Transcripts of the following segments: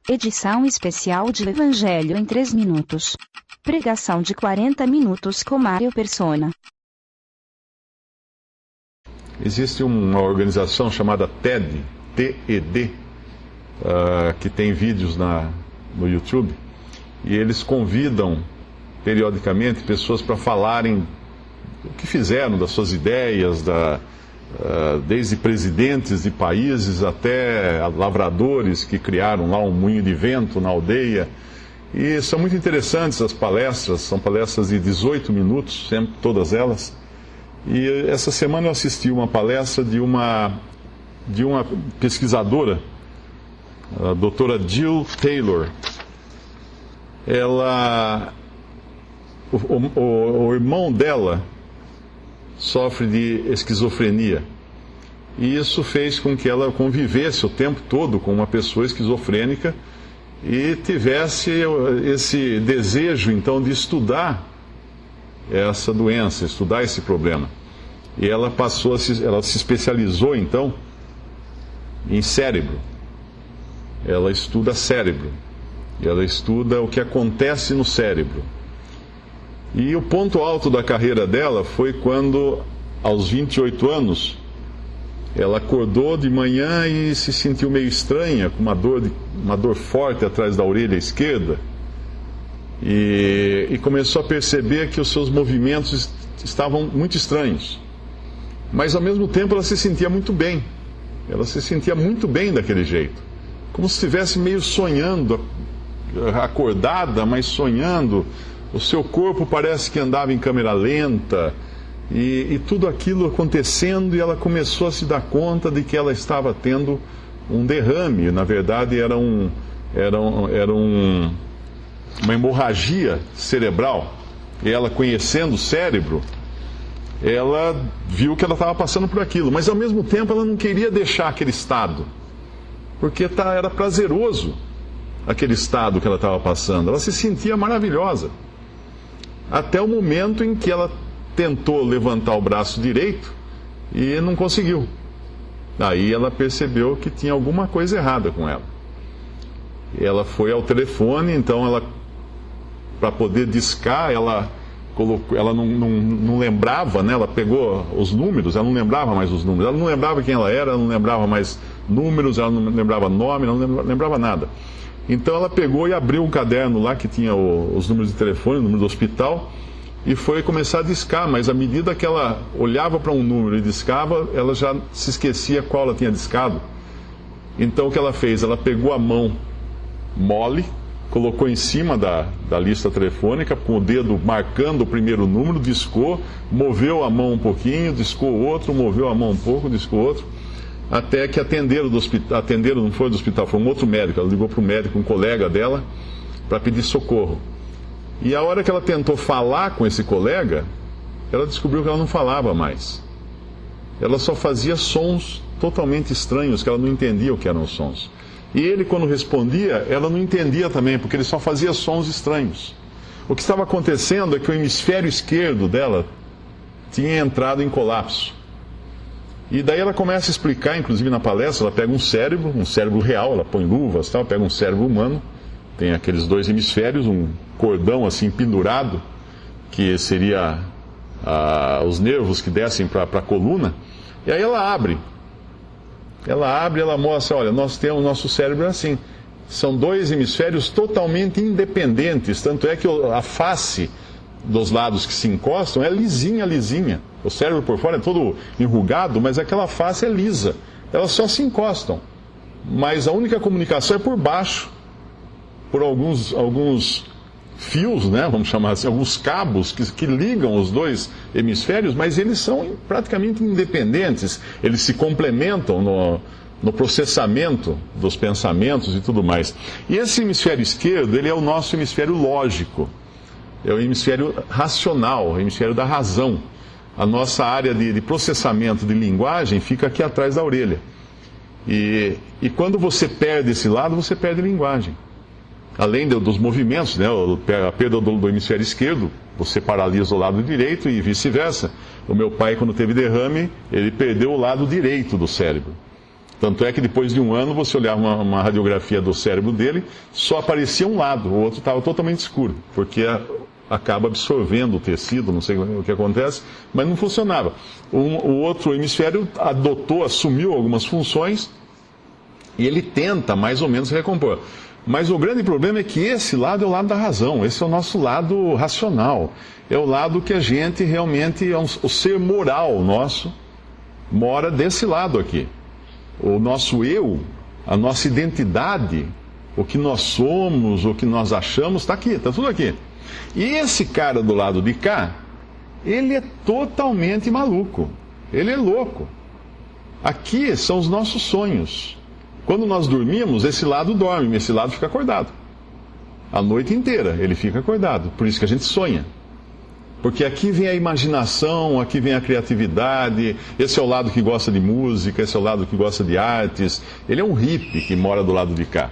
Edição especial de Evangelho em 3 minutos. Pregação de 40 minutos com Mário Persona. Existe uma organização chamada TED, T-E-D, que tem vídeos no YouTube, e eles convidam periodicamente pessoas para falarem o que fizeram, das suas ideias, desde presidentes de países até lavradores que criaram lá um moinho de vento na aldeia. E são muito interessantes as palestras, são palestras de 18 minutos, sempre, todas elas. E essa semana eu assisti uma palestra de uma pesquisadora, a doutora Jill Taylor. O irmão dela sofre de esquizofrenia. E isso fez com que ela convivesse o tempo todo com uma pessoa esquizofrênica e tivesse esse desejo, então, de estudar essa doença, estudar esse problema. E ela ela se especializou, então, em cérebro. Ela estuda cérebro. Ela estuda o que acontece no cérebro. E o ponto alto da carreira dela foi quando, aos 28 anos, ela acordou de manhã e se sentiu meio estranha, com uma dor forte atrás da orelha esquerda. E começou a perceber que os seus movimentos estavam muito estranhos. Mas, ao mesmo tempo, ela se sentia muito bem. Ela se sentia muito bem daquele jeito. Como se estivesse meio sonhando, acordada, mas sonhando. O seu corpo parece que andava em câmera lenta. E tudo aquilo acontecendo, e ela começou a se dar conta de que ela estava tendo um derrame. Na verdade, era uma hemorragia cerebral. E ela, conhecendo o cérebro, ela viu que ela estava passando por aquilo. Mas, ao mesmo tempo, ela não queria deixar aquele estado, porque era prazeroso aquele estado que ela estava passando. Ela se sentia maravilhosa. Até o momento em que ela tentou levantar o braço direito e não conseguiu. Aí ela percebeu que tinha alguma coisa errada com ela. Ela foi ao telefone, então para poder discar, ela não lembrava, né? Ela pegou os números, ela não lembrava mais os números, ela não lembrava quem ela era, ela não lembrava mais números, ela não lembrava nome, ela não lembrava nada. Então ela pegou e abriu um caderno lá que tinha os números de telefone, o número do hospital, e foi começar a discar, mas à medida que ela olhava para um número e discava, ela já se esquecia qual ela tinha discado. Então o que ela fez? Ela pegou a mão mole, colocou em cima da lista telefônica, com o dedo marcando o primeiro número, discou, moveu a mão um pouquinho, discou outro, moveu a mão um pouco, discou outro, até que atenderam do hospital, não foi do hospital, foi um outro médico. Ela ligou para o médico, um colega dela, para pedir socorro. E a hora que ela tentou falar com esse colega, ela descobriu que ela não falava mais. Ela só fazia sons totalmente estranhos, que ela não entendia o que eram os sons. E ele, quando respondia, ela não entendia também, porque ele só fazia sons estranhos. O que estava acontecendo é que o hemisfério esquerdo dela tinha entrado em colapso. E daí ela começa a explicar, inclusive na palestra, ela pega um cérebro real, ela põe luvas, tal, pega um cérebro humano, tem aqueles 2 hemisférios, um cordão assim pendurado, que seria os nervos que descem para a coluna, e aí ela abre, ela mostra, olha, nosso cérebro é assim, são 2 hemisférios totalmente independentes, tanto é que a face dos lados que se encostam é lisinha. O cérebro por fora é todo enrugado, mas aquela face é lisa. Elas só se encostam. Mas a única comunicação é por baixo, por alguns fios, né, vamos chamar assim, alguns cabos que ligam os 2 hemisférios, mas eles são praticamente independentes. Eles se complementam no processamento dos pensamentos e tudo mais. E esse hemisfério esquerdo, ele é o nosso hemisfério lógico. É o hemisfério racional, o hemisfério da razão. A nossa área de processamento de linguagem fica aqui atrás da orelha. E quando você perde esse lado, você perde linguagem. Além dos movimentos, né, a perda do hemisfério esquerdo, você paralisa o lado direito e vice-versa. O meu pai, quando teve derrame, ele perdeu o lado direito do cérebro. Tanto é que depois de um ano você olhava uma radiografia do cérebro dele, só aparecia um lado, o outro estava totalmente escuro, porque acaba absorvendo o tecido, não sei o que acontece, mas não funcionava. O outro hemisfério assumiu algumas funções e ele tenta mais ou menos recompor. Mas o grande problema é que esse lado é o lado da razão, esse é o nosso lado racional, é o lado que a gente realmente, o ser moral nosso, mora desse lado aqui. O nosso eu, a nossa identidade, o que nós somos, o que nós achamos, está aqui, está tudo aqui. E esse cara do lado de cá, ele é totalmente maluco, ele é louco. Aqui são os nossos sonhos. Quando nós dormimos, esse lado dorme, esse lado fica acordado. A noite inteira ele fica acordado, por isso que a gente sonha. Porque aqui vem a imaginação, aqui vem a criatividade, esse é o lado que gosta de música, esse é o lado que gosta de artes. Ele é um hippie que mora do lado de cá.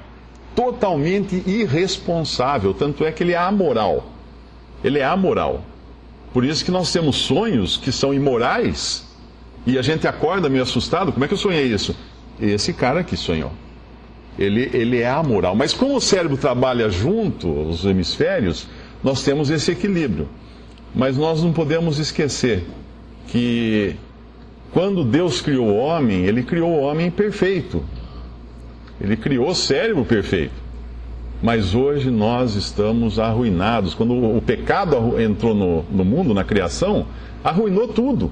Totalmente irresponsável, tanto é que ele é amoral. Ele é amoral. Por isso que nós temos sonhos que são imorais e a gente acorda meio assustado. Como é que eu sonhei isso? Esse cara aqui sonhou. Ele é amoral. Mas como o cérebro trabalha junto, os hemisférios, nós temos esse equilíbrio. Mas nós não podemos esquecer que quando Deus criou o homem, Ele criou o homem perfeito. Ele criou o cérebro perfeito. Mas hoje nós estamos arruinados. Quando o pecado entrou no mundo, na criação, arruinou tudo.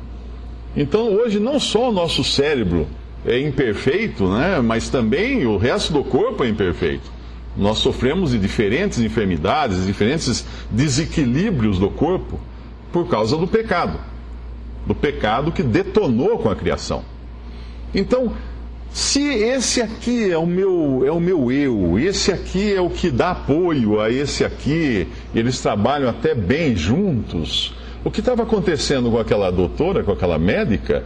Então hoje não só o nosso cérebro é imperfeito, né, mas também o resto do corpo é imperfeito. Nós sofremos de diferentes enfermidades, diferentes desequilíbrios do corpo, por causa do pecado que detonou com a criação. Então, se esse aqui é o meu eu, esse aqui é o que dá apoio a esse aqui, eles trabalham até bem juntos, o que estava acontecendo com aquela doutora, com aquela médica,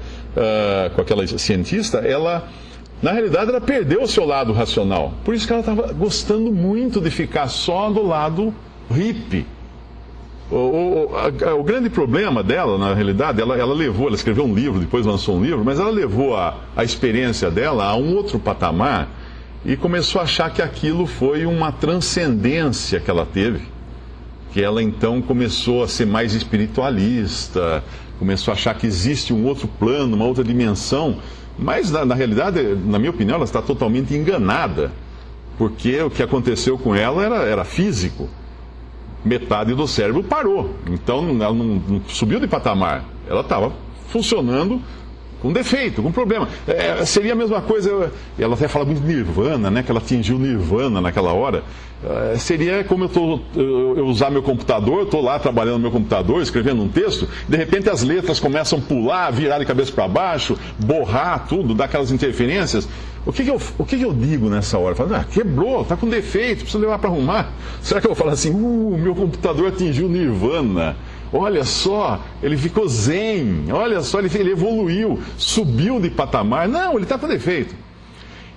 com aquela cientista, ela, na realidade, ela perdeu o seu lado racional. Por isso que ela estava gostando muito de ficar só do lado hippie. O grande problema dela, na realidade, ela escreveu um livro, depois lançou um livro, mas ela levou a experiência dela a um outro patamar e começou a achar que aquilo foi uma transcendência que ela teve, que ela então começou a ser mais espiritualista, começou a achar que existe um outro plano, uma outra dimensão, mas na realidade, na minha opinião, ela está totalmente enganada, porque o que aconteceu com ela era físico. Metade do cérebro parou, então ela não subiu de patamar, ela estava funcionando com defeito, com problema. Seria a mesma coisa, ela até fala muito de nirvana, né, que ela atingiu nirvana naquela hora. Seria como eu usar meu computador, estou lá trabalhando no meu computador, escrevendo um texto, de repente as letras começam a pular, virar de cabeça para baixo, borrar tudo, dar aquelas interferências. O que eu digo nessa hora? Eu falo, quebrou, está com defeito, precisa levar para arrumar. Será que eu vou falar assim, meu computador atingiu nirvana? Olha só, ele ficou zen, olha só, ele evoluiu, subiu de patamar. Não, ele está com defeito.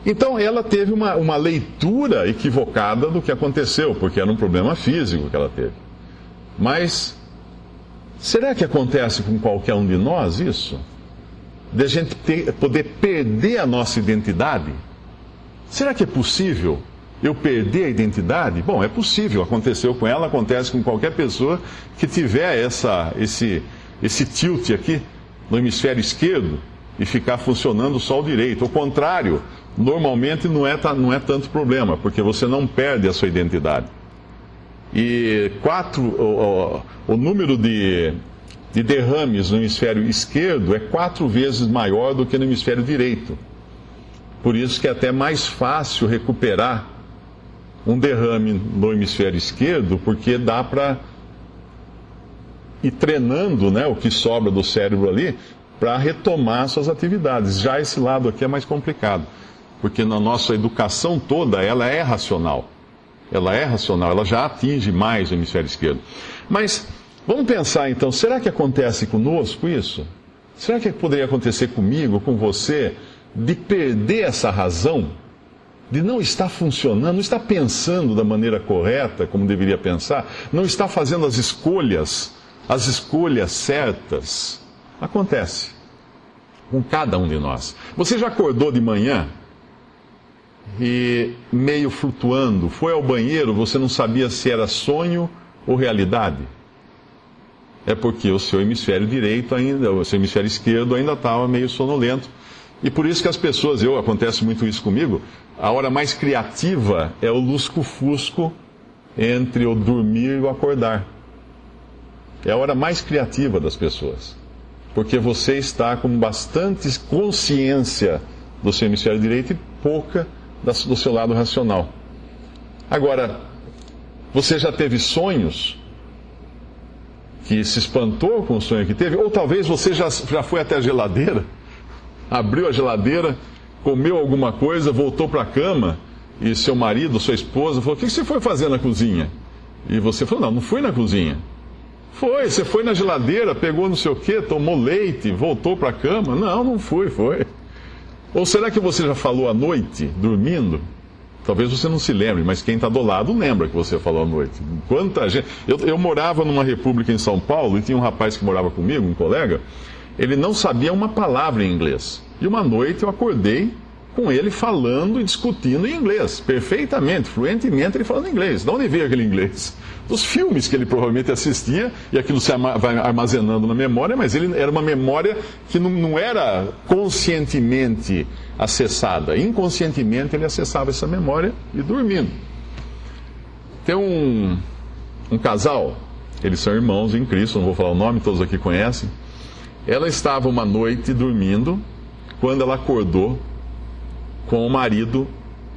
Então ela teve uma leitura equivocada do que aconteceu, porque era um problema físico que ela teve. Mas, será que acontece com qualquer um de nós isso? De a gente poder perder a nossa identidade? Será que é possível eu perder a identidade? Bom, é possível, aconteceu com ela, acontece com qualquer pessoa que tiver esse tilt aqui no hemisfério esquerdo e ficar funcionando só o direito. O contrário, normalmente não é tanto problema, porque você não perde a sua identidade. E o número de derrames no hemisfério esquerdo é 4 vezes maior do que no hemisfério direito. Por isso que é até mais fácil recuperar um derrame no hemisfério esquerdo, porque dá para ir treinando, né, o que sobra do cérebro ali para retomar suas atividades. Já esse lado aqui é mais complicado, porque na nossa educação toda ela é racional. Ela já atinge mais o hemisfério esquerdo. Mas vamos pensar então, será que acontece conosco isso? Será que poderia acontecer comigo, com você, de perder essa razão? De não estar funcionando, não estar pensando da maneira correta, como deveria pensar, não estar fazendo as escolhas certas. Acontece com cada um de nós. Você já acordou de manhã e meio flutuando, foi ao banheiro, você não sabia se era sonho ou realidade. É porque o seu hemisfério direito ainda, o seu hemisfério esquerdo ainda estava meio sonolento. E por isso que as pessoas, acontece muito isso comigo, a hora mais criativa é o lusco-fusco entre o dormir e o acordar. É a hora mais criativa das pessoas. Porque você está com bastante consciência do seu hemisfério direito e pouca do seu lado racional. Agora, você já teve sonhos que se espantou com o sonho que teve? Ou talvez você já foi até a geladeira, abriu a geladeira, comeu alguma coisa, voltou para a cama e seu marido, sua esposa, falou: o que você foi fazer na cozinha? E você falou: não fui na cozinha. Você foi na geladeira, pegou não sei o quê, tomou leite, voltou para a cama. Não foi. Ou será que você já falou à noite, dormindo? Talvez você não se lembre, mas quem está do lado lembra que você falou à noite. Quanta gente... Eu morava numa república em São Paulo e tinha um rapaz que morava comigo, um colega. Ele não sabia uma palavra em inglês. E uma noite eu acordei com ele falando e discutindo em inglês, perfeitamente, fluentemente, ele falando inglês. De onde veio aquele inglês? Dos filmes que ele provavelmente assistia, e aquilo se vai armazenando na memória, mas ele era uma memória que não era conscientemente acessada. Inconscientemente ele acessava essa memória e dormindo. Tem um casal, eles são irmãos em Cristo, não vou falar o nome, todos aqui conhecem. Ela estava uma noite dormindo, quando ela acordou com o marido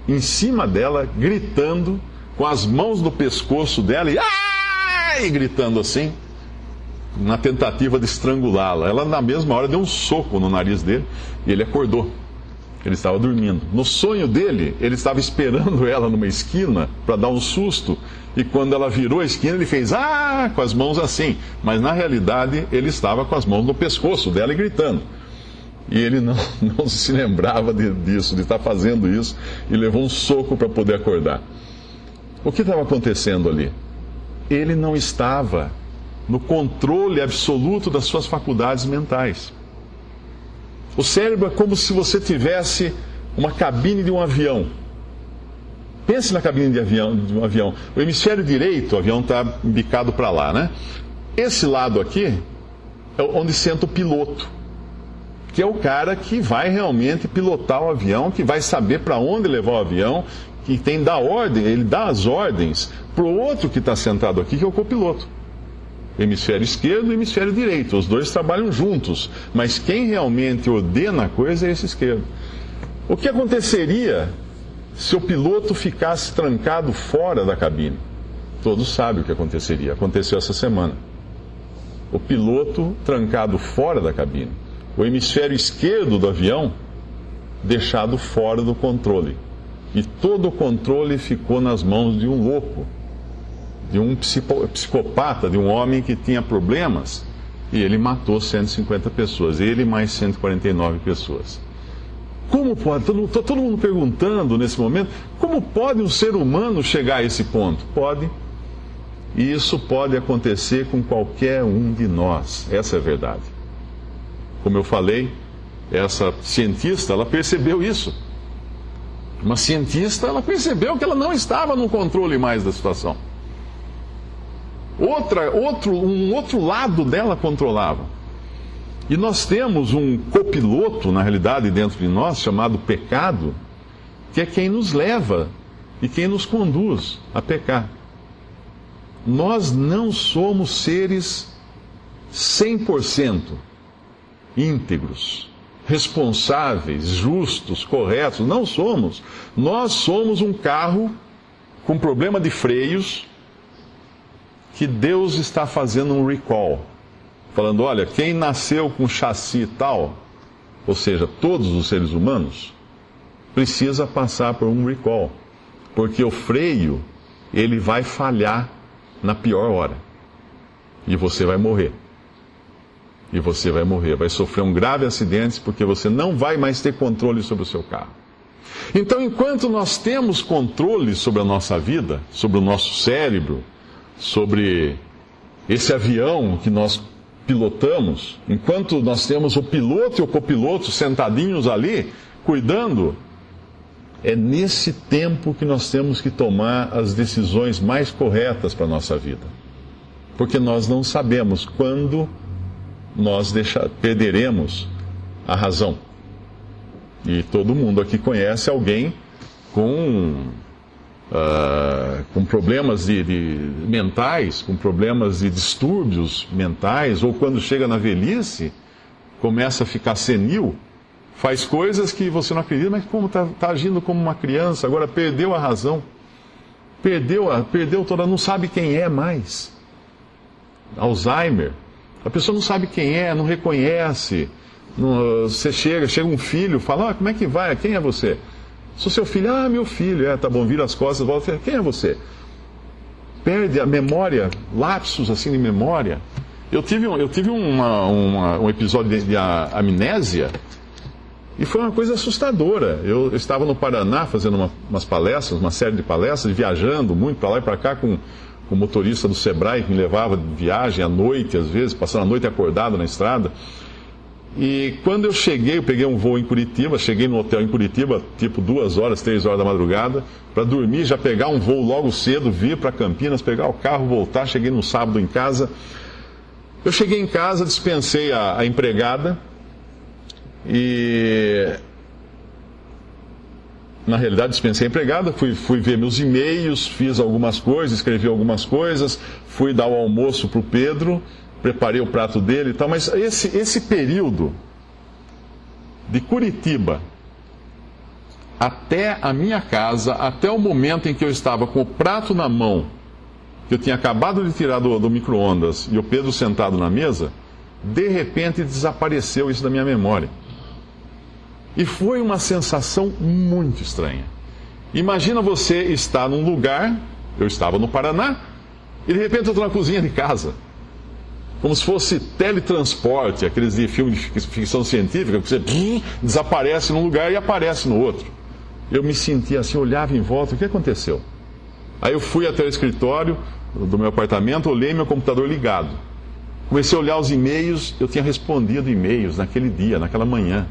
em cima dela, gritando, com as mãos no pescoço dela e gritando assim, na tentativa de estrangulá-la. Ela, na mesma hora, deu um soco no nariz dele e ele acordou. Ele estava dormindo. No sonho dele, ele estava esperando ela numa esquina para dar um susto, e quando ela virou a esquina, ele fez com as mãos assim. Mas na realidade, ele estava com as mãos no pescoço dela e gritando. E ele não se lembrava disso, de estar fazendo isso, e levou um soco para poder acordar. O que estava acontecendo ali? Ele não estava no controle absoluto das suas faculdades mentais. O cérebro é como se você tivesse uma cabine de um avião. Pense na cabine de um avião. O hemisfério direito, o avião está embicado para lá, né? Esse lado aqui é onde senta o piloto, que é o cara que vai realmente pilotar o avião, que vai saber para onde levar o avião, que tem que dar ordem, ele dá as ordens para o outro que está sentado aqui, que é o copiloto. Hemisfério esquerdo e hemisfério direito, os dois trabalham juntos, mas quem realmente ordena a coisa é esse esquerdo. O que aconteceria se o piloto ficasse trancado fora da cabine? Todos sabem o que aconteceria, aconteceu essa semana. O piloto trancado fora da cabine, o hemisfério esquerdo do avião deixado fora do controle. E todo o controle ficou nas mãos de um louco, de um psicopata, de um homem que tinha problemas, e ele matou 150 pessoas, ele mais 149 pessoas. Como pode? Todo mundo perguntando nesse momento, como pode um ser humano chegar a esse ponto? Pode. E isso pode acontecer com qualquer um de nós, essa é a verdade. Como eu falei, essa cientista, ela percebeu isso. Uma cientista, ela percebeu que ela não estava no controle mais da situação. Um outro lado dela controlava. E nós temos um copiloto, na realidade, dentro de nós, chamado pecado, que é quem nos leva e quem nos conduz a pecar. Nós não somos seres 100% íntegros, responsáveis, justos, corretos. Não somos. Nós somos um carro com problema de freios que Deus está fazendo um recall. Falando, olha, quem nasceu com chassi tal, ou seja, todos os seres humanos, precisa passar por um recall. Porque o freio, ele vai falhar na pior hora. E você vai morrer. E você vai morrer, vai sofrer um grave acidente, porque você não vai mais ter controle sobre o seu carro. Então, enquanto nós temos controle sobre a nossa vida, sobre o nosso cérebro, sobre esse avião que nós pilotamos, enquanto nós temos o piloto e o copiloto sentadinhos ali, cuidando, É nesse tempo que nós temos que tomar as decisões mais corretas para a nossa vida. Porque nós não sabemos quando nós perderemos a razão. E todo mundo aqui conhece alguém com problemas mentais, com problemas de distúrbios mentais, ou quando chega na velhice, começa a ficar senil, faz coisas que você não acredita, mas como está agindo como uma criança, agora perdeu a razão, perdeu toda, não sabe quem é mais. Alzheimer, a pessoa não sabe quem é, não reconhece. Você chega um filho, fala, como é que vai? Quem é você? Sou seu filho. Meu filho. Tá bom, vira as costas, volta. Quem é você? Perde a memória, lapsos assim de memória. Eu tive um episódio de amnésia e foi uma coisa assustadora. Eu estava no Paraná fazendo umas palestras, uma série de palestras, viajando muito para lá e para cá com o motorista do Sebrae que me levava de viagem à noite, às vezes, passando a noite acordado na estrada. E quando eu peguei um voo em Curitiba, cheguei no hotel em Curitiba, tipo 2 horas, 3 horas da madrugada, para dormir, já pegar um voo logo cedo, vir para Campinas, pegar o carro, voltar, cheguei no sábado em casa. Eu cheguei em casa, dispensei a empregada e... Na realidade, dispensei a empregada, fui ver meus e-mails, fiz algumas coisas, escrevi algumas coisas, fui dar o almoço para o Pedro, preparei o prato dele e tal, mas esse período de Curitiba até a minha casa, até o momento em que eu estava com o prato na mão, que eu tinha acabado de tirar do micro-ondas, e o Pedro sentado na mesa, de repente desapareceu isso da minha memória. E foi uma sensação muito estranha. Imagina você estar num lugar, eu estava no Paraná, e de repente eu estou na cozinha de casa. Como se fosse teletransporte, aqueles de filme de ficção científica, que você desaparece num lugar e aparece no outro. Eu me sentia assim, olhava em volta, o que aconteceu? Aí eu fui até o escritório do meu apartamento, olhei meu computador ligado. Comecei a olhar os e-mails, eu tinha respondido e-mails naquele dia, naquela manhã.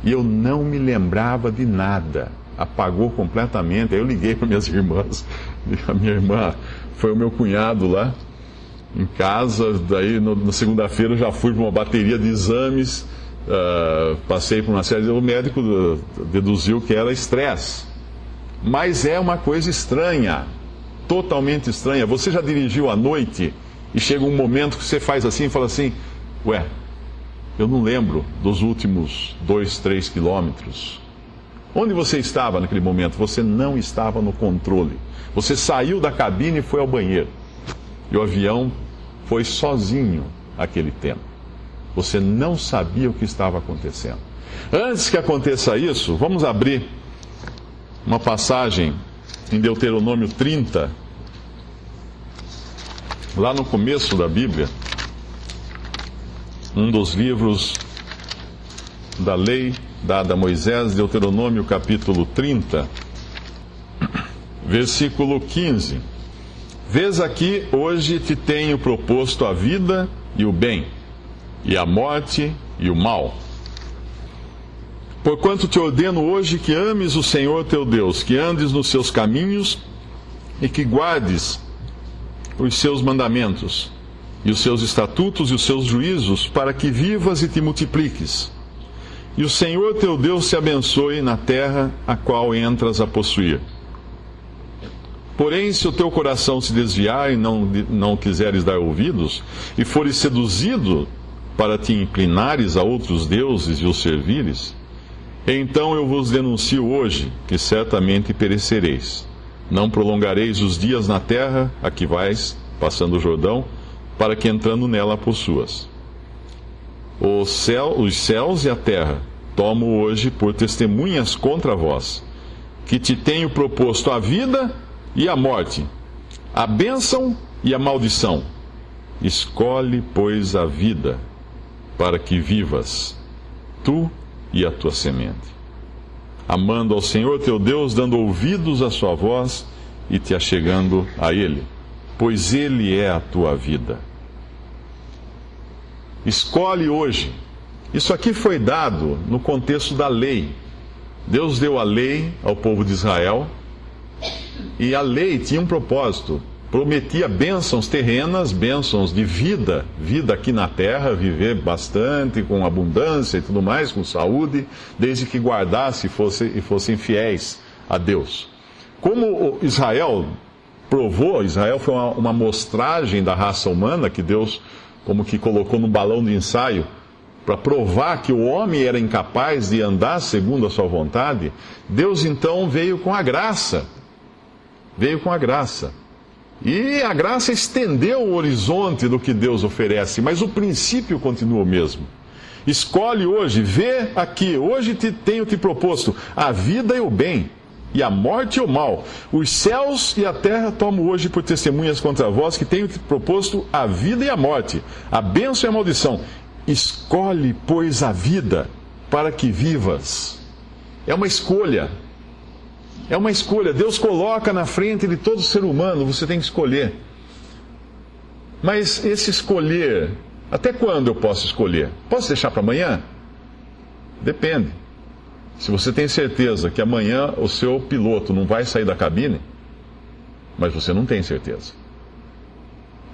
E eu não me lembrava de nada. Apagou completamente. Aí eu liguei para minhas irmãs. A minha irmã foi o meu cunhado lá em casa. Daí na segunda-feira eu já fui para uma bateria de exames. Passei por uma série de... O médico deduziu que era estresse. Mas é uma coisa estranha. Totalmente estranha. Você já dirigiu à noite e chega um momento que você faz assim e fala assim: ué, eu não lembro dos últimos 2, 3 quilômetros. Onde você estava naquele momento? Você não estava no controle. Você saiu da cabine e foi ao banheiro. E o avião foi sozinho aquele tempo. Você não sabia o que estava acontecendo. Antes que aconteça isso, vamos abrir uma passagem em Deuteronômio 30, lá no começo da Bíblia. Um dos livros da lei dada a Moisés, Deuteronômio capítulo 30, versículo 15. Vês aqui, hoje te tenho proposto a vida e o bem, e a morte e o mal. Porquanto te ordeno hoje que ames o Senhor teu Deus, que andes nos seus caminhos e que guardes os seus mandamentos, e os seus estatutos e os seus juízos, para que vivas e te multipliques. E o Senhor teu Deus te abençoe na terra a qual entras a possuir. Porém, se o teu coração se desviar e não quiseres dar ouvidos, e fores seduzido para te inclinares a outros deuses e os servires, então eu vos denuncio hoje que certamente perecereis. Não prolongareis os dias na terra a que vais, passando o Jordão, para que entrando nela a possuas. Os céus e a terra tomo hoje por testemunhas contra vós, que te tenho proposto a vida e a morte, a bênção e a maldição. Escolhe, pois, a vida, para que vivas, tu e a tua semente, amando ao Senhor teu Deus, dando ouvidos à sua voz e te achegando a Ele, pois Ele é a tua vida. Escolhe hoje. Isso aqui foi dado no contexto da lei. Deus deu a lei ao povo de Israel, e a lei tinha um propósito. Prometia bênçãos terrenas, bênçãos de vida, vida aqui na terra, viver bastante, com abundância e tudo mais, com saúde, desde que guardasse e fossem fiéis a Deus. Como Israel provou, Israel foi uma amostragem da raça humana que Deus como que colocou num balão de ensaio para provar que o homem era incapaz de andar segundo a sua vontade. Deus então veio com a graça. Veio com a graça. E a graça estendeu o horizonte do que Deus oferece, mas o princípio continua o mesmo. Escolhe hoje, vê aqui, hoje tenho te proposto a vida e o bem, e a morte e o mal. Os céus e a terra tomo hoje por testemunhas contra vós, que tenho te proposto a vida e a morte, a bênção e a maldição. Escolhe, pois, a vida, para que vivas. É uma escolha. É uma escolha. Deus coloca na frente de todo ser humano, você tem que escolher. Mas esse escolher, até quando eu posso escolher? Posso deixar para amanhã? Depende. Se você tem certeza que amanhã o seu piloto não vai sair da cabine, mas você não tem certeza.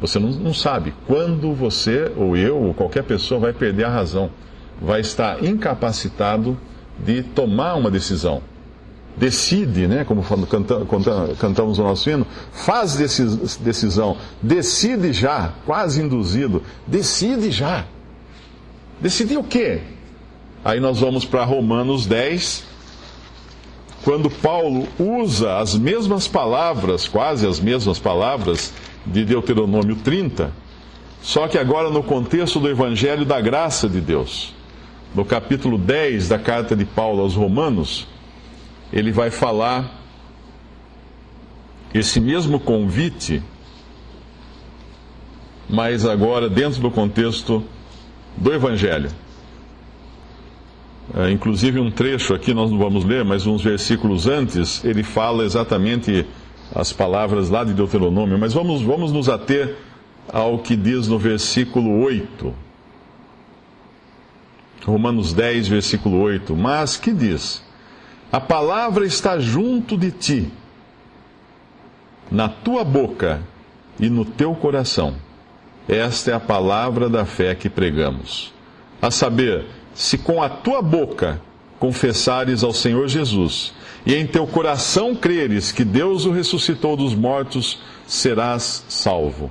Você não sabe quando você, ou eu, ou qualquer pessoa vai perder a razão. Vai estar incapacitado de tomar uma decisão. Decide, né? Como cantamos no nosso hino, faz decisão, decide já, quase induzido, decide já. Decidir o quê? Aí nós vamos para Romanos 10, quando Paulo usa as mesmas palavras, quase as mesmas palavras, de Deuteronômio 30, só que agora no contexto do Evangelho da Graça de Deus. No capítulo 10 da carta de Paulo aos Romanos, ele vai falar esse mesmo convite, mas agora dentro do contexto do Evangelho. Inclusive um trecho aqui, nós não vamos ler, mas uns versículos antes, ele fala exatamente as palavras lá de Deuteronômio, mas vamos nos ater ao que diz no versículo 8. Romanos 10, versículo 8. Mas que diz? A palavra está junto de ti, na tua boca e no teu coração. Esta é a palavra da fé que pregamos. A saber, se com a tua boca confessares ao Senhor Jesus, e em teu coração creres que Deus o ressuscitou dos mortos, serás salvo.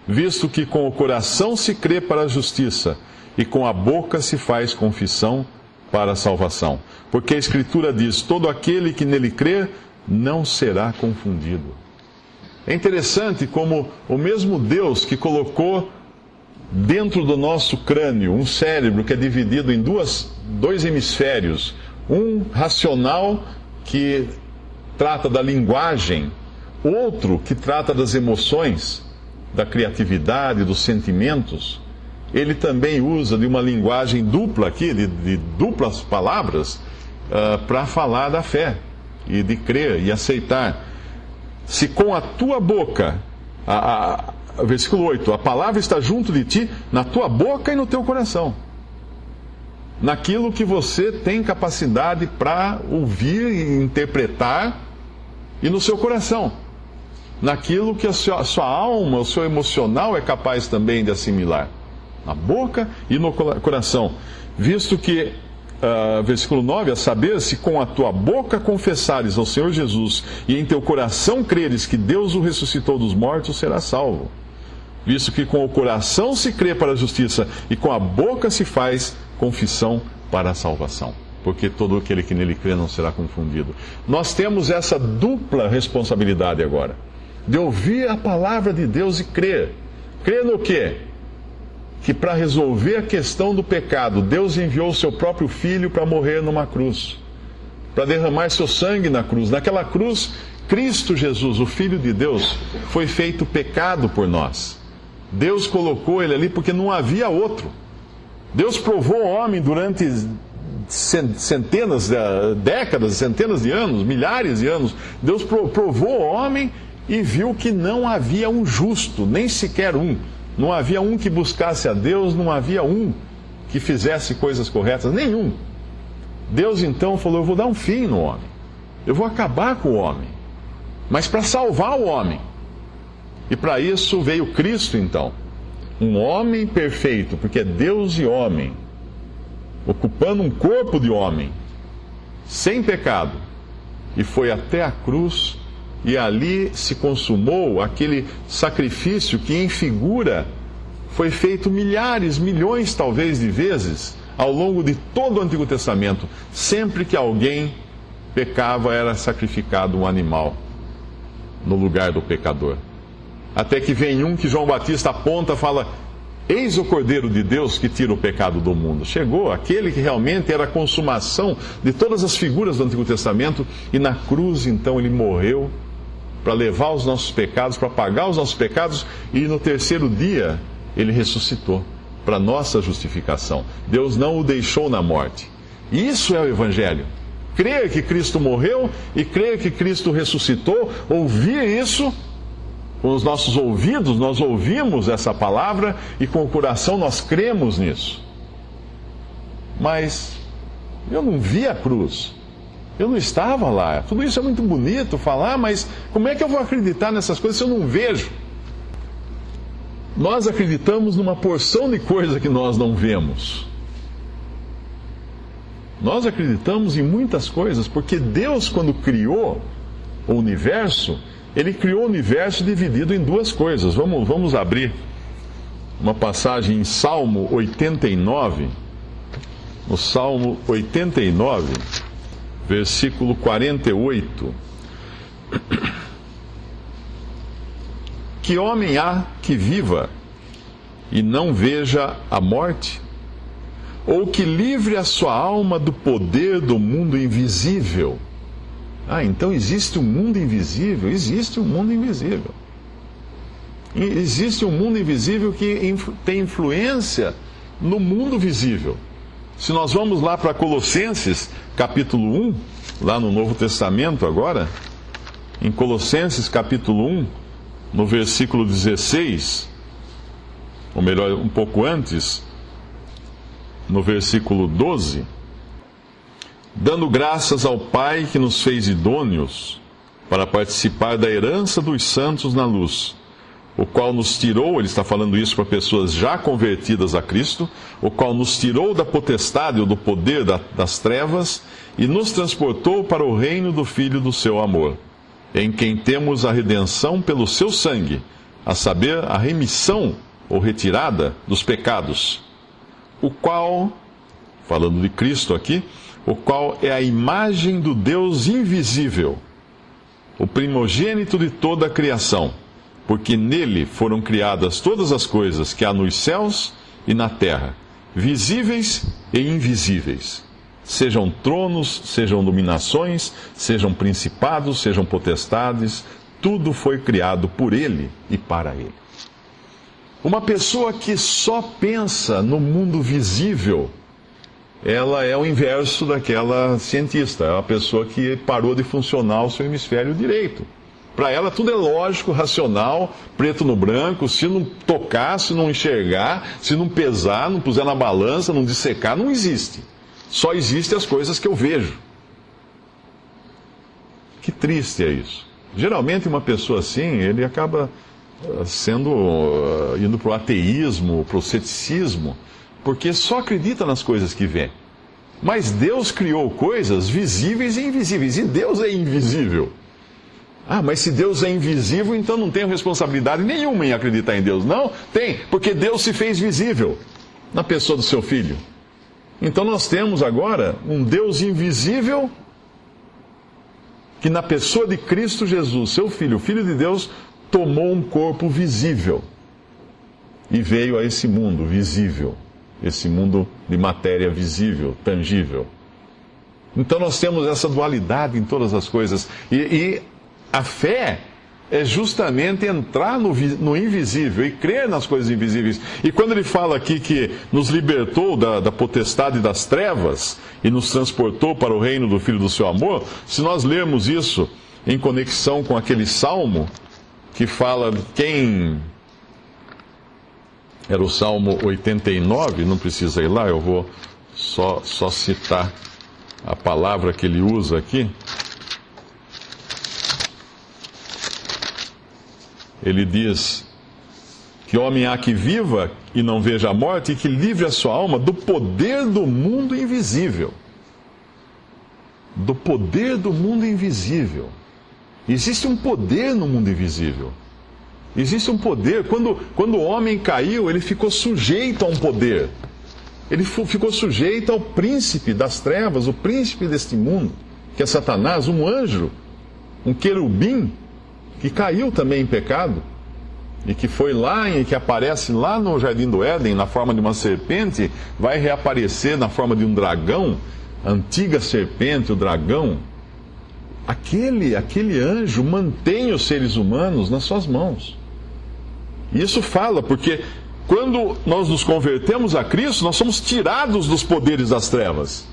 Visto que com o coração se crê para a justiça, e com a boca se faz confissão para a salvação. Porque a Escritura diz, todo aquele que nele crer, não será confundido. É interessante como o mesmo Deus que colocou dentro do nosso crânio um cérebro que é dividido em dois hemisférios, um racional que trata da linguagem, outro que trata das emoções, da criatividade, dos sentimentos. Ele também usa de uma linguagem dupla aqui, de duplas palavras, para falar da fé, e de crer e aceitar. Se com a tua boca, versículo 8, a palavra está junto de ti, na tua boca e no teu coração. Naquilo que você tem capacidade para ouvir e interpretar, e no seu coração. Naquilo que a sua alma, o seu emocional é capaz também de assimilar. Na boca e no coração. Visto que, versículo 9, a saber, se com a tua boca confessares ao Senhor Jesus e em teu coração creres que Deus o ressuscitou dos mortos, serás salvo. Visto que com o coração se crê para a justiça e com a boca se faz confissão para a salvação. Porque todo aquele que nele crê não será confundido. Nós temos essa dupla responsabilidade agora. De ouvir a palavra de Deus e crer. Crer no quê? Que para resolver a questão do pecado, Deus enviou o seu próprio Filho para morrer numa cruz. Para derramar seu sangue na cruz. Naquela cruz, Cristo Jesus, o Filho de Deus, foi feito pecado por nós. Deus colocou ele ali porque não havia outro. Deus provou o homem durante centenas, décadas, centenas de anos, milhares de anos. Deus provou o homem e viu que não havia um justo, nem sequer um. Não havia um que buscasse a Deus, não havia um que fizesse coisas corretas, nenhum. Deus então falou: eu vou dar um fim no homem, eu vou acabar com o homem, mas para salvar o homem. E para isso veio Cristo então, um homem perfeito, porque é Deus e homem, ocupando um corpo de homem, sem pecado, e foi até a cruz, e ali se consumou aquele sacrifício que em figura foi feito milhares, milhões talvez de vezes ao longo de todo o Antigo Testamento. Sempre que alguém pecava, era sacrificado um animal no lugar do pecador. Até que vem um que João Batista aponta e fala: eis o Cordeiro de Deus que tira o pecado do mundo. Chegou aquele que realmente era a consumação de todas as figuras do Antigo Testamento, e na cruz então ele morreu para levar os nossos pecados, para pagar os nossos pecados, e no terceiro dia ele ressuscitou para nossa justificação. Deus não o deixou na morte. Isso é o Evangelho. Crer que Cristo morreu e crer que Cristo ressuscitou, ouvir isso com os nossos ouvidos, nós ouvimos essa palavra e com o coração nós cremos nisso. Mas eu não vi a cruz, eu não estava lá. Tudo isso é muito bonito falar, mas como é que eu vou acreditar nessas coisas se eu não vejo? Nós acreditamos numa porção de coisa que nós não vemos. Nós acreditamos em muitas coisas, porque Deus, quando criou o universo, Ele criou o universo dividido em duas coisas. Vamos abrir uma passagem em Salmo 89, no Salmo 89, versículo 48. Que homem há que viva e não veja a morte? Ou que livre a sua alma do poder do mundo invisível? Ah, então existe um mundo invisível? Existe um mundo invisível. Existe um mundo invisível que tem influência no mundo visível. Se nós vamos lá para Colossenses, capítulo 1, lá no Novo Testamento agora, em Colossenses, capítulo 1, no versículo 16, ou melhor, um pouco antes, no versículo 12, dando graças ao Pai que nos fez idôneos para participar da herança dos santos na luz, o qual nos tirou, ele está falando isso para pessoas já convertidas a Cristo, o qual nos tirou da potestade ou do poder das trevas e nos transportou para o reino do Filho do seu amor, em quem temos a redenção pelo seu sangue, a saber, a remissão ou retirada dos pecados, o qual, falando de Cristo aqui, o qual é a imagem do Deus invisível, o primogênito de toda a criação, porque nele foram criadas todas as coisas que há nos céus e na terra, visíveis e invisíveis, sejam tronos, sejam dominações, sejam principados, sejam potestades, tudo foi criado por ele e para ele. Uma pessoa que só pensa no mundo visível, ela é o inverso daquela cientista. É uma pessoa que parou de funcionar o seu hemisfério direito. Para ela tudo é lógico, racional, preto no branco. Se não tocar, se não enxergar, se não pesar, não puser na balança, não dissecar, não existe. Só existem as coisas que eu vejo. Que triste é isso. Geralmente uma pessoa assim, ele acaba indo para o ateísmo, para o ceticismo, porque só acredita nas coisas que vê. Mas Deus criou coisas visíveis e invisíveis, e Deus é invisível. Ah, mas se Deus é invisível, então não tenho responsabilidade nenhuma em acreditar em Deus. Não, tem, porque Deus se fez visível na pessoa do seu Filho. Então nós temos agora um Deus invisível que na pessoa de Cristo Jesus, seu Filho, o Filho de Deus, tomou um corpo visível e veio a esse mundo visível, esse mundo de matéria visível, tangível. Então nós temos essa dualidade em todas as coisas. E a fé é justamente entrar no invisível e crer nas coisas invisíveis. E quando ele fala aqui que nos libertou da potestade das trevas e nos transportou para o reino do Filho do seu amor, se nós lermos isso em conexão com aquele salmo que fala quem... Era o Salmo 89, não precisa ir lá, eu vou só citar a palavra que ele usa aqui. Ele diz que homem há que viva e não veja a morte, e que livre a sua alma do poder do mundo invisível. Do poder do mundo invisível. Existe um poder no mundo invisível. Existe um poder. Quando o homem caiu, ele ficou sujeito a um poder. Ele ficou sujeito ao príncipe das trevas, o príncipe deste mundo, que é Satanás, um anjo, um querubim, que caiu também em pecado, e que foi lá, e que aparece lá no Jardim do Éden, na forma de uma serpente, vai reaparecer na forma de um dragão, a antiga serpente, o dragão. Aquele anjo mantém os seres humanos nas suas mãos. E isso fala, porque quando nós nos convertemos a Cristo, nós somos tirados dos poderes das trevas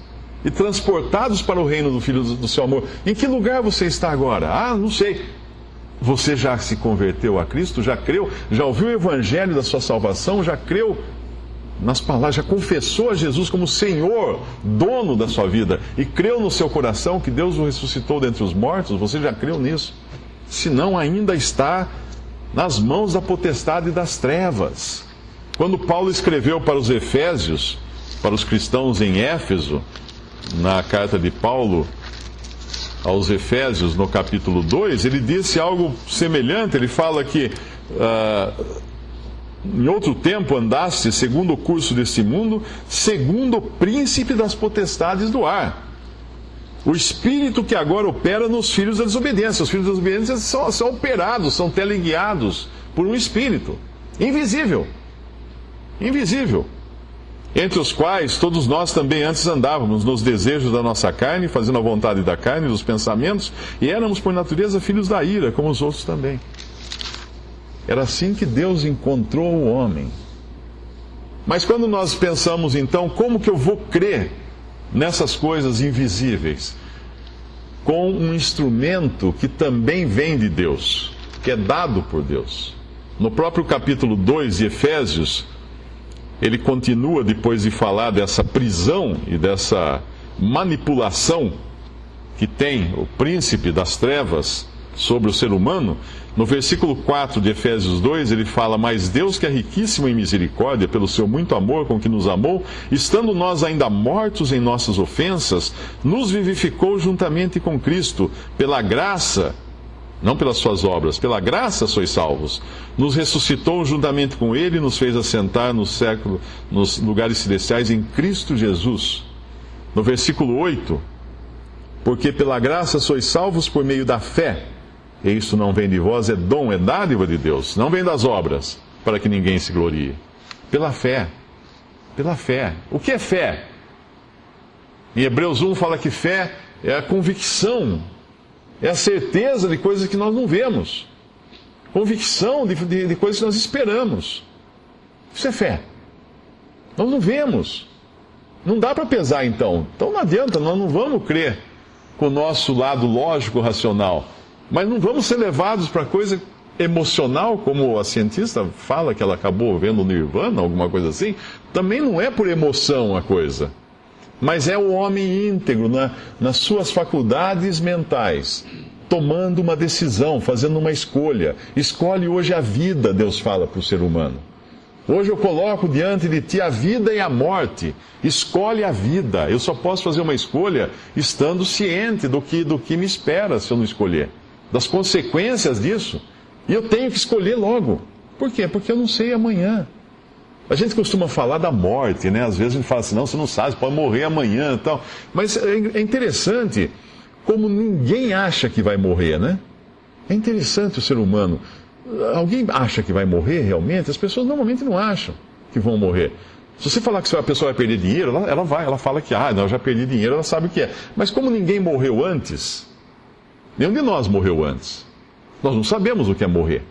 e transportados para o reino do Filho do seu amor. Em que lugar você está agora? Ah, não sei. Você já se converteu a Cristo? Já creu? Já ouviu o evangelho da sua salvação? Já creu nas palavras? Já confessou a Jesus como Senhor, dono da sua vida? E creu no seu coração que Deus o ressuscitou dentre os mortos? Você já creu nisso? Se não, ainda está nas mãos da potestade das trevas. Quando Paulo escreveu para os Efésios, para os cristãos em Éfeso, na carta de Paulo aos Efésios, no capítulo 2, ele disse algo semelhante. Ele fala que em outro tempo andaste segundo o curso deste mundo, segundo o príncipe das potestades do ar, o espírito que agora opera nos filhos da desobediência. Os filhos da desobediência são operados, são teleguiados por um espírito invisível, entre os quais todos nós também antes andávamos nos desejos da nossa carne, fazendo a vontade da carne e dos pensamentos, e éramos por natureza filhos da ira, como os outros também. Era assim que Deus encontrou o homem. Mas quando nós pensamos então, como que eu vou crer nessas coisas invisíveis? Com um instrumento que também vem de Deus, que é dado por Deus. No próprio capítulo 2 de Efésios, ele continua, depois de falar dessa prisão e dessa manipulação que tem o príncipe das trevas sobre o ser humano. No versículo 4 de Efésios 2, ele fala: mas Deus, que é riquíssimo em misericórdia, pelo seu muito amor com que nos amou, estando nós ainda mortos em nossas ofensas, nos vivificou juntamente com Cristo. Pela graça, não pelas suas obras, pela graça sois salvos. Nos ressuscitou juntamente com Ele e nos fez assentar nos lugares celestiais em Cristo Jesus. No versículo 8, porque pela graça sois salvos por meio da fé. E isso não vem de vós, é dom, é dádiva de Deus. Não vem das obras, para que ninguém se glorie. Pela fé. Pela fé. O que é fé? Em Hebreus 1 fala que fé é a convicção, é a certeza de coisas que nós não vemos. Convicção de coisas que nós esperamos. Isso é fé. Nós não vemos. Não dá para pesar então. Então não adianta, nós não vamos crer com o nosso lado lógico, racional. Mas não vamos ser levados para coisa emocional, como a cientista fala que ela acabou vendo no Nirvana, alguma coisa assim. Também não é por emoção a coisa. Mas é o homem íntegro, nas suas faculdades mentais, tomando uma decisão, fazendo uma escolha. Escolhe hoje a vida, Deus fala para o ser humano. Hoje eu coloco diante de ti a vida e a morte. Escolhe a vida. Eu só posso fazer uma escolha estando ciente do que me espera se eu não escolher. Das consequências disso. E eu tenho que escolher logo. Por quê? Porque eu não sei amanhã. A gente costuma falar da morte, né? Às vezes a gente fala assim, não, você não sabe, você pode morrer amanhã e tal. Mas é interessante como ninguém acha que vai morrer, né? É interessante o ser humano. Alguém acha que vai morrer realmente? As pessoas normalmente não acham que vão morrer. Se você falar que a pessoa vai perder dinheiro, ela fala que, não, eu já perdi dinheiro, ela sabe o que é. Mas como ninguém morreu antes, nenhum de nós morreu antes. Nós não sabemos o que é morrer.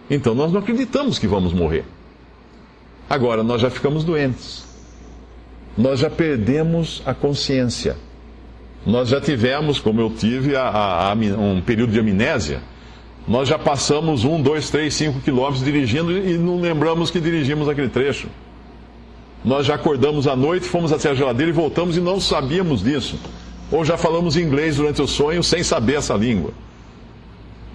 Então nós não acreditamos que vamos morrer. Agora, nós já ficamos doentes. Nós já perdemos a consciência. Nós já tivemos, como eu tive, um período de amnésia. Nós já passamos 1, 2, 3, 5 quilômetros dirigindo e não lembramos que dirigimos aquele trecho. Nós já acordamos à noite, fomos até a geladeira e voltamos e não sabíamos disso. Ou já falamos inglês durante o sonho sem saber essa língua.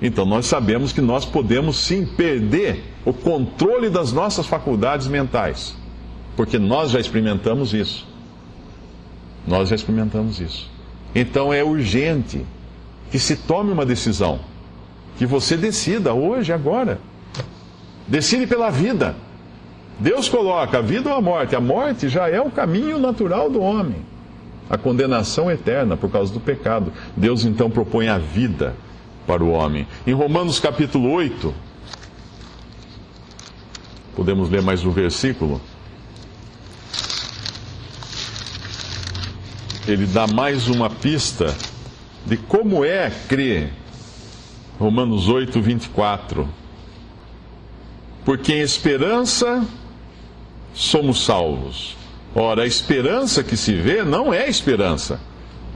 Então nós sabemos que nós podemos sim perder o controle das nossas faculdades mentais, porque nós já experimentamos isso. Nós já experimentamos isso. Então é urgente que se tome uma decisão, que você decida hoje, agora. Decide pela vida. Deus coloca a vida ou a morte. A morte já é o caminho natural do homem, a condenação eterna por causa do pecado. Deus então propõe a vida para o homem. Em Romanos capítulo 8, podemos ler mais um versículo. Ele dá mais uma pista de como é crer. Romanos 8, 24. Porque em esperança somos salvos. Ora, a esperança que se vê não é esperança,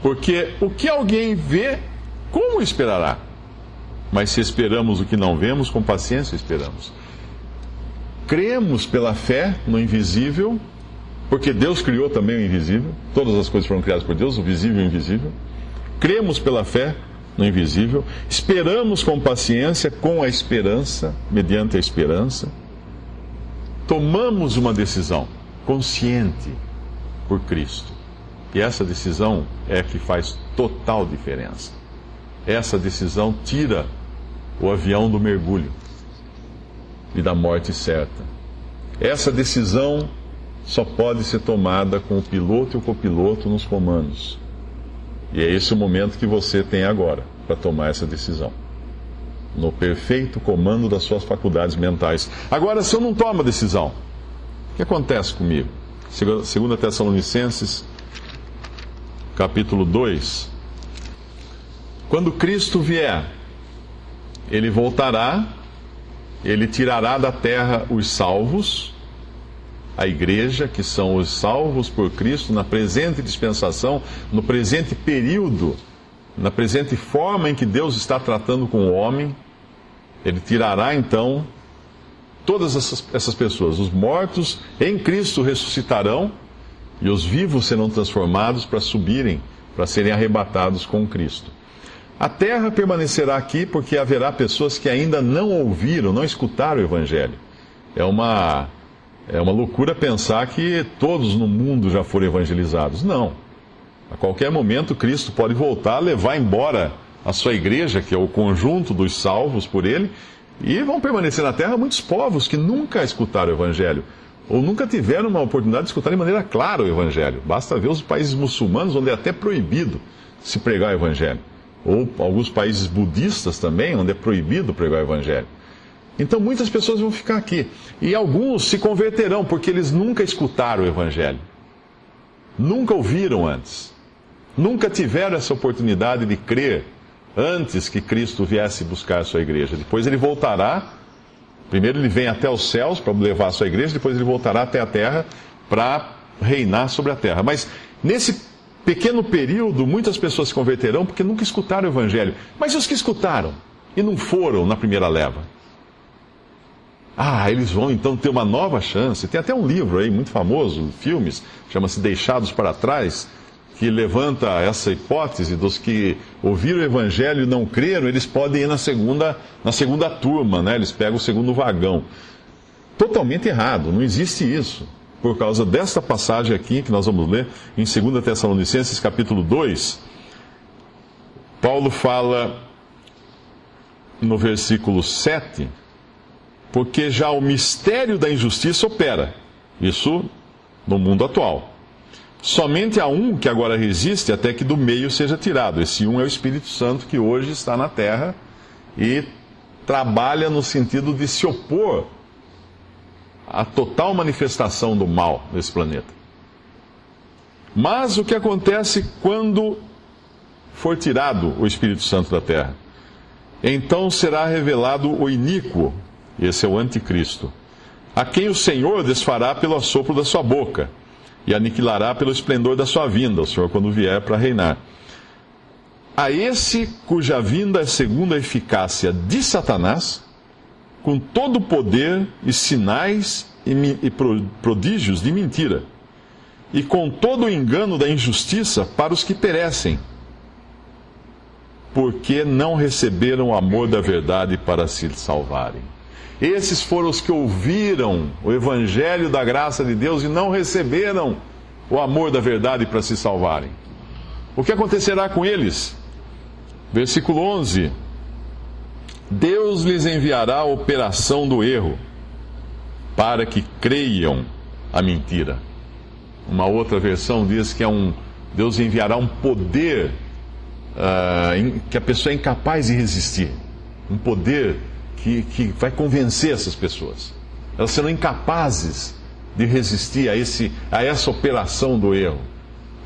porque o que alguém vê, como esperará? Mas se esperamos o que não vemos, com paciência esperamos. Cremos pela fé no invisível, porque Deus criou também o invisível. Todas as coisas foram criadas por Deus, o visível e o invisível. Cremos pela fé no invisível. Esperamos com paciência, com a esperança, mediante a esperança. Tomamos uma decisão consciente por Cristo. E essa decisão é que faz total diferença. Essa decisão tira o avião do mergulho e da morte certa. Essa decisão só pode ser tomada com o piloto e o copiloto nos comandos. E é esse o momento que você tem agora para tomar essa decisão, no perfeito comando das suas faculdades mentais. Agora, se eu não tomo a decisão, o que acontece comigo? 2 Tessalonicenses, capítulo 2. Quando Cristo vier, Ele voltará, Ele tirará da terra os salvos, a igreja, que são os salvos por Cristo, na presente dispensação, no presente período, na presente forma em que Deus está tratando com o homem. Ele tirará então todas essas pessoas. Os mortos em Cristo ressuscitarão e os vivos serão transformados para subirem, para serem arrebatados com Cristo. A terra permanecerá aqui porque haverá pessoas que ainda não ouviram, não escutaram o Evangelho. É uma loucura pensar que todos no mundo já foram evangelizados. Não. A qualquer momento Cristo pode voltar, levar embora a sua igreja, que é o conjunto dos salvos por Ele, e vão permanecer na terra muitos povos que nunca escutaram o Evangelho, ou nunca tiveram uma oportunidade de escutar de maneira clara o Evangelho. Basta ver os países muçulmanos, onde é até proibido se pregar o Evangelho. Ou alguns países budistas também, onde é proibido pregar o Evangelho. Então muitas pessoas vão ficar aqui. E alguns se converterão, porque eles nunca escutaram o Evangelho. Nunca ouviram antes. Nunca tiveram essa oportunidade de crer antes que Cristo viesse buscar a sua igreja. Depois ele voltará. Primeiro ele vem até os céus para levar a sua igreja. Depois ele voltará até a terra para reinar sobre a terra. Mas nesse pequeno período, muitas pessoas se converterão porque nunca escutaram o Evangelho. Mas os que escutaram e não foram na primeira leva? Eles vão então ter uma nova chance. Tem até um livro aí muito famoso, filmes, chama-se Deixados para Trás, que levanta essa hipótese dos que ouviram o Evangelho e não creram, eles podem ir na segunda turma, né? Eles pegam o segundo vagão. Totalmente errado, não existe isso. Por causa desta passagem aqui, que nós vamos ler, em 2 Tessalonicenses, capítulo 2, Paulo fala no versículo 7, porque já o mistério da injustiça opera, isso no mundo atual. Somente há um que agora resiste até que do meio seja tirado. Esse um é o Espírito Santo, que hoje está na terra e trabalha no sentido de se opor à total manifestação do mal nesse planeta. Mas o que acontece quando for tirado o Espírito Santo da terra? Então será revelado o iníquo, esse é o anticristo, a quem o Senhor desfará pelo assopro da sua boca e aniquilará pelo esplendor da sua vinda, o Senhor quando vier para reinar. A esse cuja vinda é segundo a eficácia de Satanás, com todo o poder e sinais e prodígios de mentira, e com todo o engano da injustiça para os que perecem, porque não receberam o amor da verdade para se salvarem. Esses foram os que ouviram o evangelho da graça de Deus e não receberam o amor da verdade para se salvarem. O que acontecerá com eles? Versículo 11: Deus lhes enviará a operação do erro, para que creiam a mentira. Uma outra versão diz que Deus enviará um poder que a pessoa é incapaz de resistir. Um poder que vai convencer essas pessoas. Elas serão incapazes de resistir a essa operação do erro.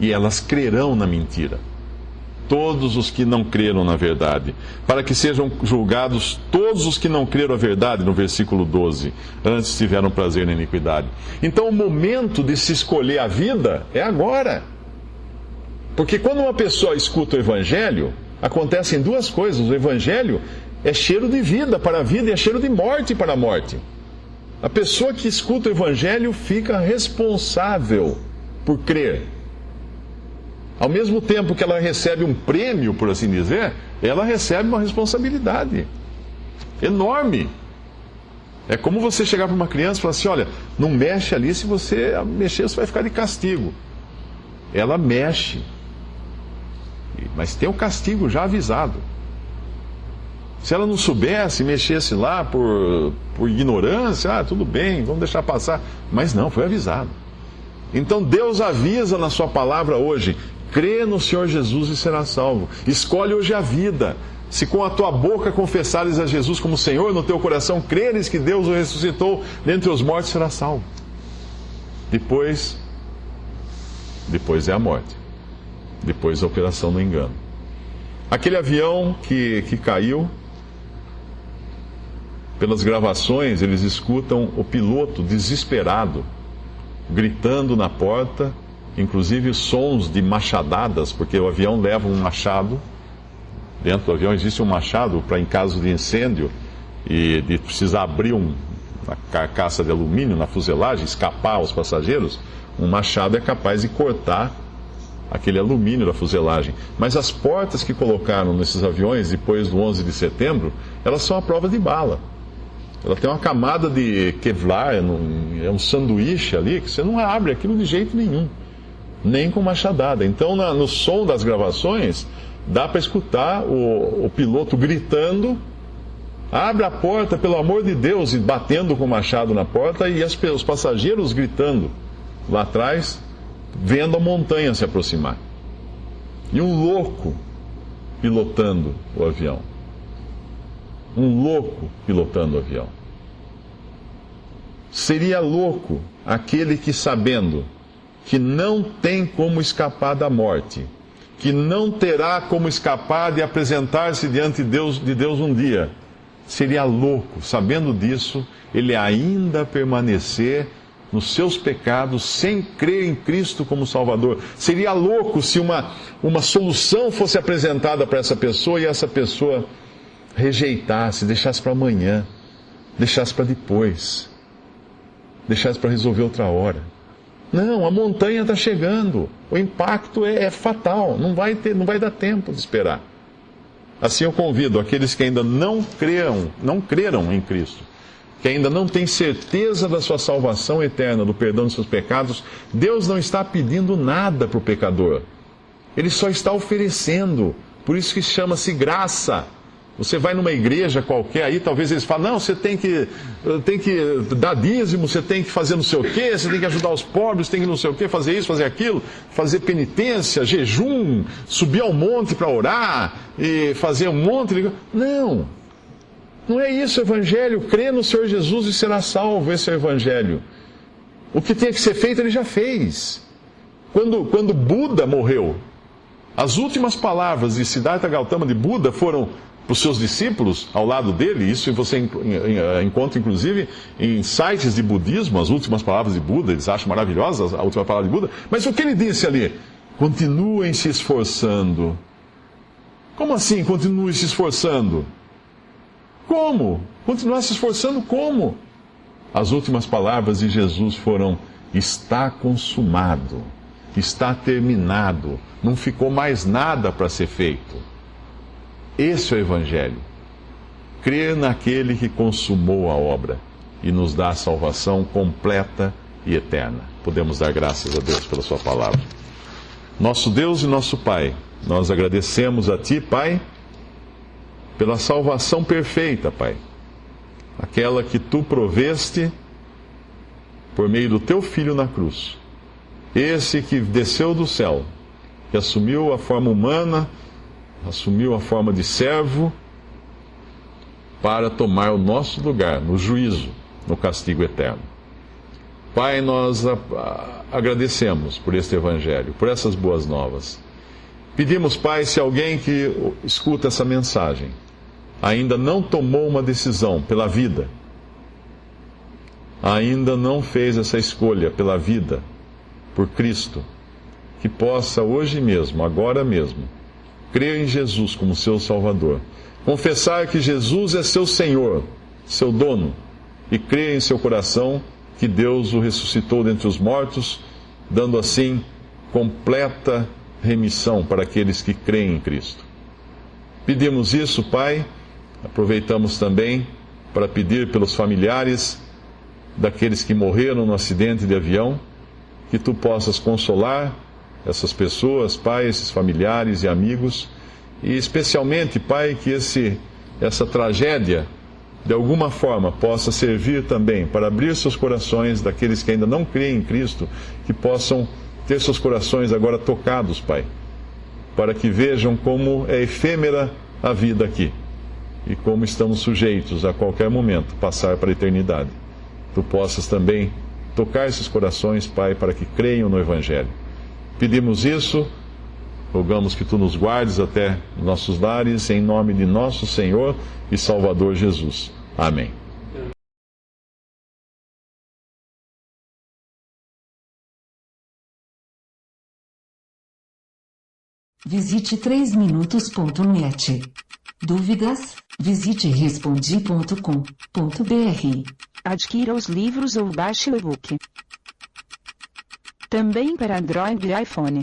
E elas crerão na mentira. Todos os que não creram na verdade, para que sejam julgados todos os que não creram a verdade, no versículo 12, antes tiveram prazer na iniquidade. Então o momento de se escolher a vida é agora. Porque quando uma pessoa escuta o Evangelho, acontecem duas coisas. O Evangelho é cheiro de vida para a vida e é cheiro de morte para a morte. A pessoa que escuta o Evangelho fica responsável por crer. Ao mesmo tempo que ela recebe um prêmio, por assim dizer, ela recebe uma responsabilidade enorme. É como você chegar para uma criança e falar assim: olha, não mexe ali, se você mexer você vai ficar de castigo. Ela mexe, mas tem o castigo já avisado. Se ela não soubesse, mexesse lá por ignorância, tudo bem, vamos deixar passar. Mas não, foi avisado. Então Deus avisa na sua palavra hoje: crê no Senhor Jesus e será salvo. Escolhe hoje a vida. Se com a tua boca confessares a Jesus como Senhor, no teu coração creres que Deus o ressuscitou dentre os mortos, será salvo. Depois é a morte. Depois a operação do engano. Aquele avião que caiu, pelas gravações eles escutam o piloto desesperado, gritando na porta, inclusive sons de machadadas, porque o avião leva um machado. Dentro do avião existe um machado para, em caso de incêndio e de precisar abrir uma carcaça de alumínio na fuselagem, escapar aos passageiros, um machado é capaz de cortar aquele alumínio da fuselagem. Mas as portas que colocaram nesses aviões depois do 11 de setembro, elas são à prova de bala. Ela tem uma camada de Kevlar, é um sanduíche ali, que você não abre aquilo de jeito nenhum, nem com machadada. Então, no som das gravações, dá para escutar o piloto gritando: abre a porta, pelo amor de Deus, e batendo com o machado na porta, e os passageiros gritando lá atrás, vendo a montanha se aproximar. E um louco pilotando o avião. Um louco pilotando o avião. Seria louco aquele que, sabendo que não tem como escapar da morte, que não terá como escapar de apresentar-se diante de Deus um dia, seria louco, sabendo disso, ele ainda permanecer nos seus pecados, sem crer em Cristo como Salvador. Seria louco se uma solução fosse apresentada para essa pessoa e essa pessoa rejeitasse, deixasse para amanhã, deixasse para depois, deixasse para resolver outra hora. Não, a montanha está chegando, o impacto é fatal, não vai dar tempo de esperar. Assim eu convido aqueles que ainda não creram em Cristo, que ainda não têm certeza da sua salvação eterna, do perdão dos seus pecados. Deus não está pedindo nada para o pecador, Ele só está oferecendo. Por isso que chama-se graça. Você vai numa igreja qualquer aí, talvez eles falem: não, você tem que dar dízimo, você tem que fazer não sei o quê, você tem que ajudar os pobres, tem que não sei o quê, fazer isso, fazer aquilo, fazer penitência, jejum, subir ao monte para orar e fazer um monte de... Não é isso o Evangelho. Crê no Senhor Jesus e será salvo. Esse é o Evangelho. O que tinha que ser feito, Ele já fez. Quando Buda morreu, as últimas palavras de Siddhartha Gautama de Buda foram para os seus discípulos, ao lado dele. Isso você encontra, inclusive, em sites de budismo, as últimas palavras de Buda. Eles acham maravilhosas a última palavra de Buda. Mas o que ele disse ali? Continuem se esforçando. Como assim, continuem se esforçando? Como? Continuar se esforçando como? As últimas palavras de Jesus foram: Está consumado, está terminado, não ficou mais nada para ser feito. Esse é o Evangelho. Crer naquele que consumou a obra e nos dá a salvação completa e eterna. Podemos dar graças a Deus pela sua palavra. Nosso Deus e nosso Pai, nós agradecemos a Ti, Pai, pela salvação perfeita, Pai. Aquela que Tu proveste por meio do Teu Filho na cruz. Esse que desceu do céu, que assumiu a forma humana, assumiu a forma de servo, para tomar o nosso lugar no juízo, no castigo eterno. Pai, nós agradecemos por este Evangelho, por essas boas novas. Pedimos, Pai, se alguém que escuta essa mensagem ainda não tomou uma decisão pela vida, ainda não fez essa escolha pela vida, por Cristo, que possa hoje mesmo, agora mesmo, crer em Jesus como seu Salvador, confessar que Jesus é seu Senhor, seu dono, e crer em seu coração que Deus o ressuscitou dentre os mortos, dando assim completa remissão para aqueles que creem em Cristo. Pedimos isso, Pai, aproveitamos também para pedir pelos familiares daqueles que morreram no acidente de avião, que Tu possas consolar essas pessoas, Pai, esses familiares e amigos, e especialmente, Pai, que essa tragédia, de alguma forma, possa servir também para abrir seus corações daqueles que ainda não creem em Cristo, que possam ter seus corações agora tocados, Pai, para que vejam como é efêmera a vida aqui e como estamos sujeitos a qualquer momento passar para a eternidade. Tu possas também tocar esses corações, Pai, para que creiam no Evangelho. Pedimos isso, rogamos que Tu nos guardes até nossos lares, em nome de nosso Senhor e Salvador Jesus. Amém. Visite 3minutos.net. Dúvidas? Visite respondi.com.br. Adquira os livros ou baixe o e-book. Também para Android e iPhone.